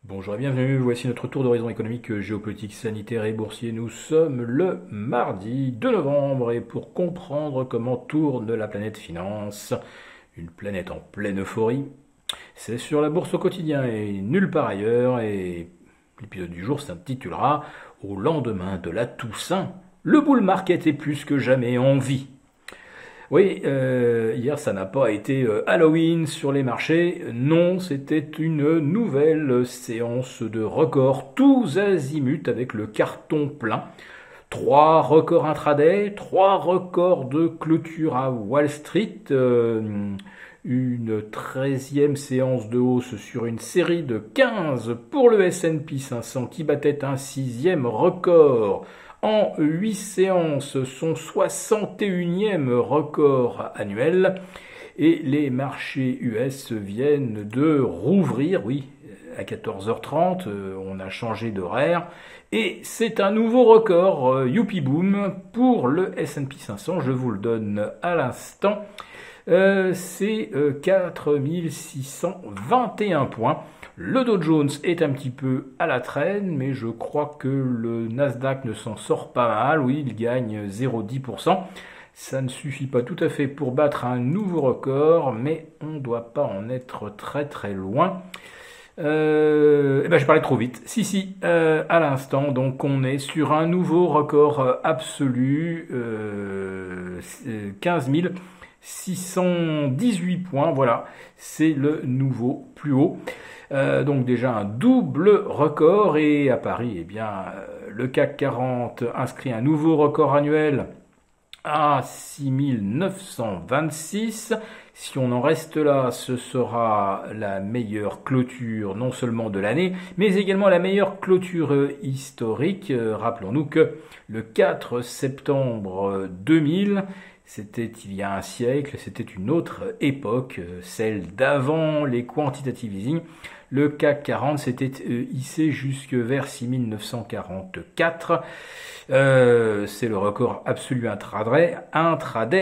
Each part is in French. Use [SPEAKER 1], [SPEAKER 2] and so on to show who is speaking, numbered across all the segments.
[SPEAKER 1] Bonjour et bienvenue, voici notre tour d'horizon économique, géopolitique, sanitaire et boursier. Nous sommes le mardi 2 novembre et pour comprendre comment tourne la planète finance, une planète en pleine euphorie, c'est sur la bourse au quotidien et nulle part ailleurs et l'épisode du jour s'intitulera Au lendemain de la Toussaint, le bull market est plus que jamais en vie. Oui, hier ça n'a pas été Halloween sur les marchés, non, c'était une nouvelle séance de records tous azimuts avec le carton plein. Trois records intraday, trois records de clôture à Wall Street, une 13e séance de hausse sur une série de 15 pour le S&P 500 qui battait un 6e record. En 8 séances, son 61e record annuel. Et les marchés US viennent de rouvrir, oui, à 14h30, on a changé d'horaire. Et c'est un nouveau record, youpi boom, pour le S&P 500, je vous le donne à l'instant. C'est 4621 points. Le Dow Jones est un petit peu à la traîne, mais je crois que le Nasdaq ne s'en sort pas mal. Oui, il gagne 0,10%. Ça ne suffit pas tout à fait pour battre un nouveau record, mais on ne doit pas en être très très loin. Je parlais trop vite. Si, à l'instant, donc on est sur un nouveau record absolu, 15 618 points, voilà, c'est le nouveau plus haut. Donc déjà un double record et à Paris, eh bien, le CAC 40 inscrit un nouveau record annuel à 6926. Si on en reste là, ce sera la meilleure clôture non seulement de l'année, mais également la meilleure clôture historique. Rappelons-nous que le 4 septembre 2000, c'était il y a un siècle, c'était une autre époque, celle d'avant les quantitative easing. Le CAC 40 s'était hissé jusque vers 6944. C'est le record absolu intraday,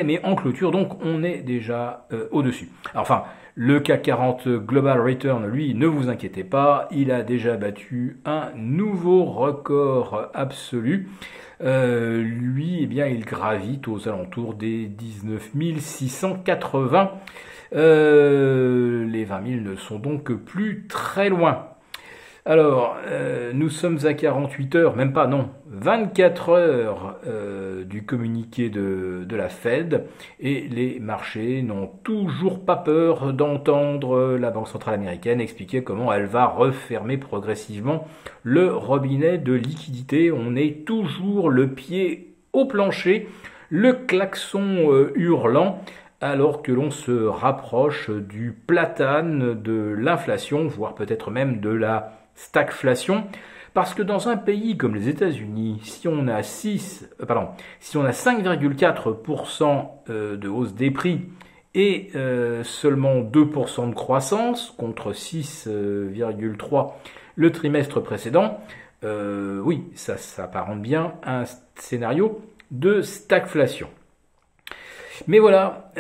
[SPEAKER 1] mais en clôture, donc on est déjà au-dessus. Enfin, le CAC 40 Global Return, lui, ne vous inquiétez pas, il a déjà battu un nouveau record absolu. Lui, eh bien, il gravite aux alentours des 19 680. Les 20 000 ne sont donc plus très loin. Alors, nous sommes à 48 heures, même pas, non, 24 heures du communiqué de la Fed et les marchés n'ont toujours pas peur d'entendre la Banque centrale américaine expliquer comment elle va refermer progressivement le robinet de liquidité. On est toujours le pied au plancher, le klaxon hurlant, alors que l'on se rapproche du platane de l'inflation, voire peut-être même de la stagflation, parce que dans un pays comme les États-Unis, si on a 5,4% de hausse des prix et seulement 2% de croissance contre 6,3% le trimestre précédent, oui, ça s'apparente bien à un scénario de stagflation. Mais voilà,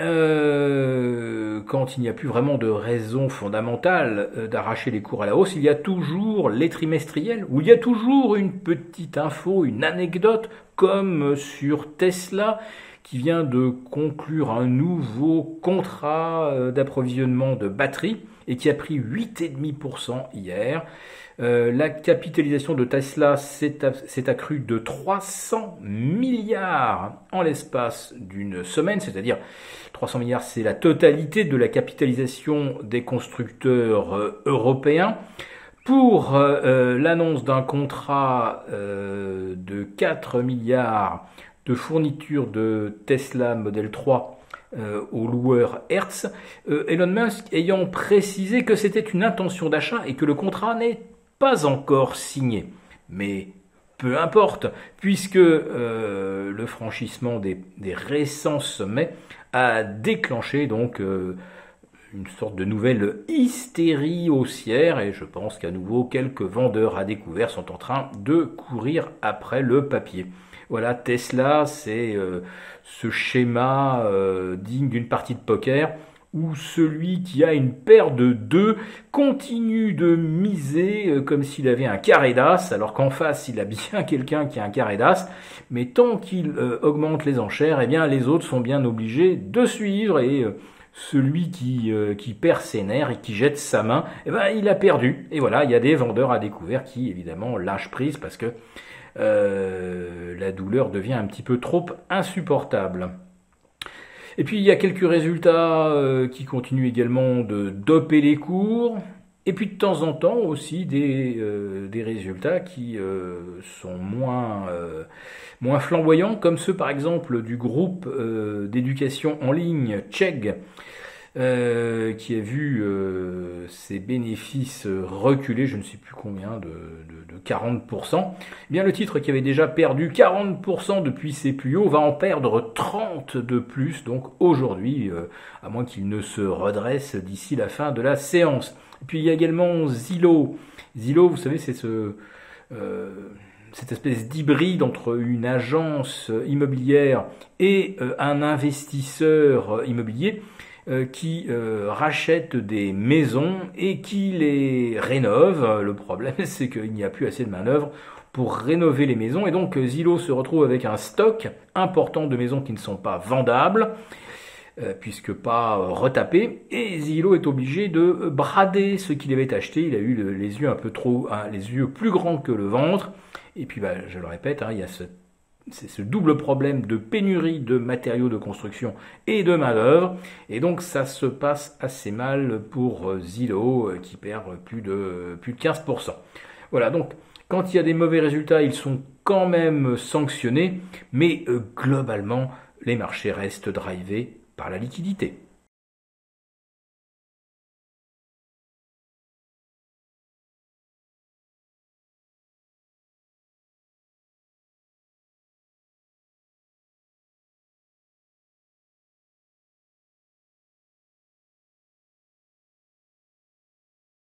[SPEAKER 1] quand il n'y a plus vraiment de raison fondamentale d'arracher les cours à la hausse, il y a toujours les trimestriels, où il y a toujours une petite info, une anecdote, comme sur Tesla, qui vient de conclure un nouveau contrat d'approvisionnement de batteries, et qui a pris 8,5% hier. La capitalisation de Tesla s'est accrue de 300 milliards en l'espace d'une semaine, c'est-à-dire 300 milliards, c'est la totalité de la capitalisation des constructeurs européens. Pour l'annonce d'un contrat de 4 milliards de fourniture de Tesla Model 3 au loueur Hertz, Elon Musk ayant précisé que c'était une intention d'achat et que le contrat n'est pas encore signé. Mais peu importe, puisque le franchissement des récents sommets a déclenché donc une sorte de nouvelle hystérie haussière, et je pense qu'à nouveau quelques vendeurs à découvert sont en train de courir après le papier. Voilà, Tesla, c'est ce schéma digne d'une partie de poker où celui qui a une paire de 2 continue de miser comme s'il avait un carré d'as, alors qu'en face il a bien quelqu'un qui a un carré d'as, mais tant qu'il augmente les enchères, eh bien les autres sont bien obligés de suivre, et celui qui perd ses nerfs et qui jette sa main, eh ben, il a perdu. Et voilà, il y a des vendeurs à découvert qui, évidemment, lâchent prise parce que la douleur devient un petit peu trop insupportable. Et puis, il y a quelques résultats qui continuent également de doper les cours. Et puis, de temps en temps, aussi des résultats qui sont moins flamboyants, comme ceux, par exemple, du groupe d'éducation en ligne Chegg, qui a vu ses bénéfices reculer, je ne sais plus combien, de 40%. Eh bien, le titre qui avait déjà perdu 40% depuis ses plus hauts va en perdre 30 de plus, donc aujourd'hui, à moins qu'il ne se redresse d'ici la fin de la séance. Et puis il y a également Zillow. Zillow, vous savez, c'est cette espèce d'hybride entre une agence immobilière et un investisseur immobilier qui rachète des maisons et qui les rénove. Le problème, c'est qu'il n'y a plus assez de main-d'œuvre pour rénover les maisons, et donc Zillow se retrouve avec un stock important de maisons qui ne sont pas vendables, puisque pas retapées, et Zillow est obligé de brader ce qu'il avait acheté. Il a eu les yeux un peu trop, les yeux plus grands que le ventre, et puis je le répète, il y a ce double problème de pénurie de matériaux de construction et de main-d'œuvre, et donc ça se passe assez mal pour Zillow qui perd plus de 15%. Voilà, donc quand il y a des mauvais résultats, ils sont quand même sanctionnés, mais globalement, les marchés restent drivés par la liquidité.